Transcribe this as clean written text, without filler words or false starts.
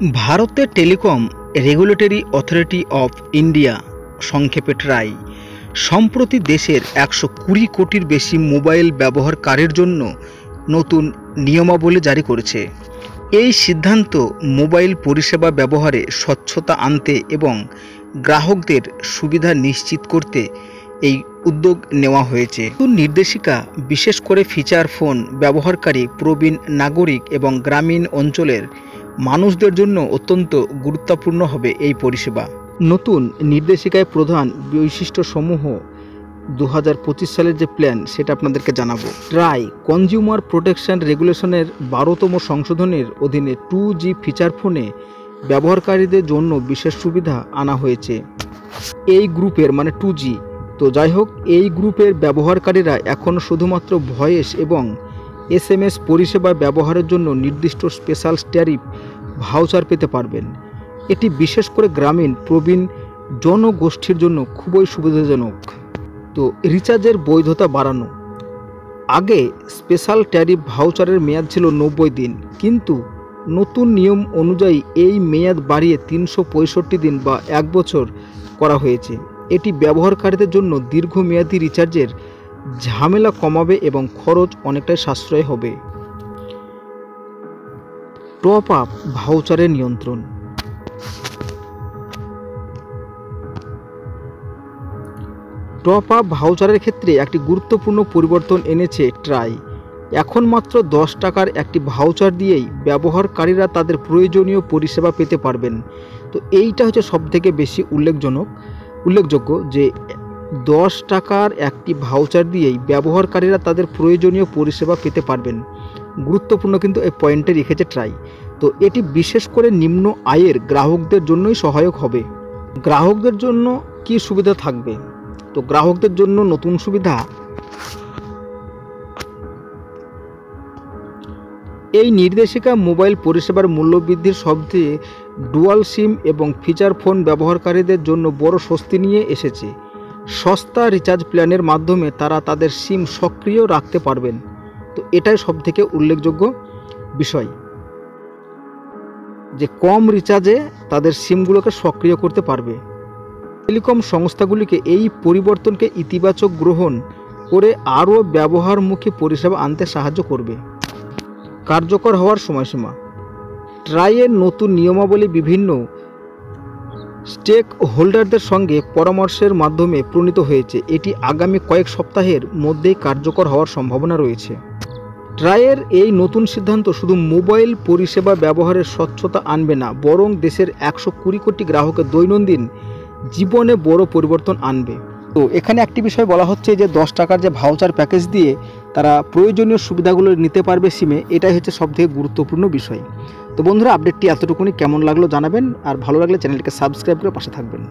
ভারতের telecom regulatory authority of India সংক্ষেপে try সম্প্রতি দেশের 120 কোটির বেশি মোবাইল ব্যবহারকারীর জন্য নতুন নিয়মাবলী জারি করেছে। এই সিদ্ধান্ত মোবাইল পরিষেবা ব্যবহারে স্বচ্ছতা আনতে এবং গ্রাহকদের সুবিধা নিশ্চিত করতে এই উদ্যোগ নেওয়া হয়েছে। নতুন নির্দেশিকা বিশেষ করে ফিচার ফোন ব্যবহারকারী প্রবীণ নাগরিক এবং গ্রামীণ অঞ্চলের মানুষদের জন্য অত্যন্ত গুরুত্বপূর্ণ হবে এই পরিষেবা। নতুন নির্দেশিকায় প্রধান বৈশিষ্ট্যসমূহ 2025 সালের যে প্ল্যান সেটা আপনাদেরকে জানাবো। ট্রাই কনজিউমার প্রোটেকশন রেগুলেশনের 12তম সংশোধনের অধীনে 2G ফিচার ফোনে ব্যবহারকারীদের জন্য বিশেষ সুবিধা আনা হয়েছে। এই গ্রুপের মানে 2G, তো যাই হোক, এই গ্রুপের ব্যবহারকারীরা এখন শুধুমাত্র ভয়েস এবং SMS পরিষেবা ব্যবহারের জন্য নির্দিষ্ট স্পেশাল ট্যারিফ ভাউচার পেতে পারবেন। এটি বিশেষ করে গ্রামীণ প্রবীণ জনগোষ্ঠীর জন্য খুবই সুবিধাজনক। তো রিচার্জের বৈধতা বাড়ানো। আগে স্পেশাল ট্যারিফ ভাউচারের মেয়াদ ছিল 90 দিন, কিন্তু নতুন নিয়ম অনুযায়ী এই মেয়াদ বাড়িয়ে 365 দিন বা 1 বছর করা হয়েছে। এটি ব্যবহারকারীদের জন্য দীর্ঘমেয়াদী রিচার্জের ঝামেলা কমাবে এবং খরচ অনেকটাই সাশ্রয় হবে। টপ আপ ভাউচারের নিয়ন্ত্রণ। টপ আপ ভাউচারের ক্ষেত্রে একটি গুরুত্বপূর্ণ পরিবর্তন এনেছে ট্রাই। এখন মাত্র 10 টাকার একটি ভাউচার দিয়েই ব্যবহারকারীরা তাদের প্রয়োজনীয় পরিষেবা পেতে পারবেন। তো এইটা হচ্ছে সবথেকে বেশি উল্লেখযোগ্য যে 10 টাকার একটি ভাউচার দিয়েই ব্যবহারকারীরা তাদের প্রয়োজনীয় পরিষেবা পেতে পারবেন। গুরুত্বপূর্ণ কিন্তু এই পয়েন্টে রেখেছে ট্রাই। তো এটি বিশেষ করে নিম্ন আয়ের গ্রাহকদের জন্যই সহায়ক হবে। গ্রাহকদের জন্য কি সুবিধা থাকবে? তো গ্রাহকদের জন্য নতুন সুবিধা, এই নির্দেশিকা মোবাইল পরিষেবার মূল্যবৃদ্ধির সবচেয়ে ডুয়াল সিম এবং ফিচার ফোন ব্যবহারকারীদের জন্য বড় স্বস্তি নিয়ে এসেছে। সস্তা রিচার্জ প্ল্যানের মাধ্যমে তারা তাদের সিম সক্রিয় রাখতে পারবেন। তো এটাই সবথেকে উল্লেখযোগ্য বিষয়, যে কম রিচার্জে তাদের সিমগুলোকে সক্রিয় করতে পারবে। টেলিকম সংস্থাগুলিকে এই পরিবর্তনকে ইতিবাচক গ্রহণ করে আরও ব্যবহারমুখী পরিষেবা আনতে সাহায্য করবে। কার্যকর হওয়ার সময়সীমা। ট্রাইয়ের নতুন নিয়মাবলী বিভিন্ন স্টেক হোল্ডারদের সঙ্গে পরামর্শের মাধ্যমে প্রণীত হয়েছে। এটি আগামী কয়েক সপ্তাহের মধ্যেই কার্যকর হওয়ার সম্ভাবনা রয়েছে। ট্রাইয়ের এই নতুন সিদ্ধান্ত শুধু মোবাইল পরিষেবা ব্যবহারের স্বচ্ছতা আনবে না, বরং দেশের 120 কোটি গ্রাহকের দৈনন্দিন জীবনে বড় পরিবর্তন আনবে। তো এখানে একটি বিষয় বলা হচ্ছে যে 10 টাকার যে ভাউচার প্যাকেজ দিয়ে তারা প্রয়োজনীয় সুবিধাগুলো নিতে পারবে সিমে, এটাই হচ্ছে সবথেকে গুরুত্বপূর্ণ বিষয়। তো বন্ধুরা, আপডেটটি এতটুকুনি। কেমন লাগলো জানাবেন, আর ভালো লাগলে চ্যানেলটিকে সাবস্ক্রাইব করে পাশে থাকবেন।